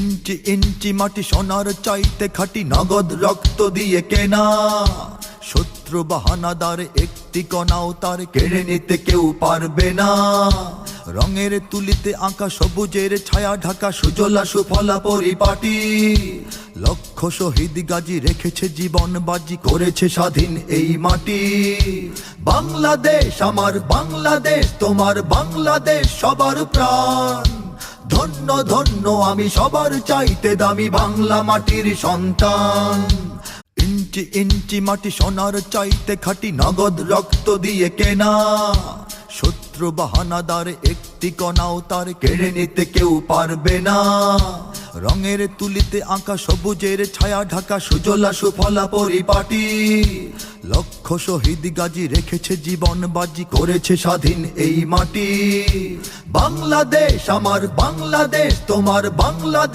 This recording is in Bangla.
ইঞ্চি ইঞ্চি মাটি সোনার চাইতে খাঁটি, নগদ রক্ত দিয়ে কেনা। শত্রু বাহানাদার একটি কণাও তার কেড়ে নিতে কেউ পারবে না। রঙের তুলিতে আঁকা সবুজের ছায়া ঢাকা সুজলা সুফলা পরিপাটি। লক্ষ শহীদ গাজী রেখেছে জীবন বাজি, করেছে স্বাধীন এই মাটি। বাংলাদেশ আমার বাংলাদেশ, তোমার বাংলাদেশ সবার প্রাণ। ধন্য ধন্য আমি সবার চাইতে দামি বাংলা মাটির সন্তান। ইঞ্চি ইঞ্চি মাটি সোনার চাইতে খাঁটি, নগদ রক্ত দিয়ে কেনা। শত্রু বাহানাদার একটি কণাও তার কেড়ে নিতে কেউ পারবে না। রঙের তুলিতে আঁকা সবুজের ছায়া ঢাকা সুজলা সুফলা পরিপাটি। লক্ষ শহীদ গাজী রেখেছে জীবন বাজি, করেছে স্বাধীন এই মাটি। বাংলাদেশ আমার বাংলাদেশ, তোমার বাংলাদেশ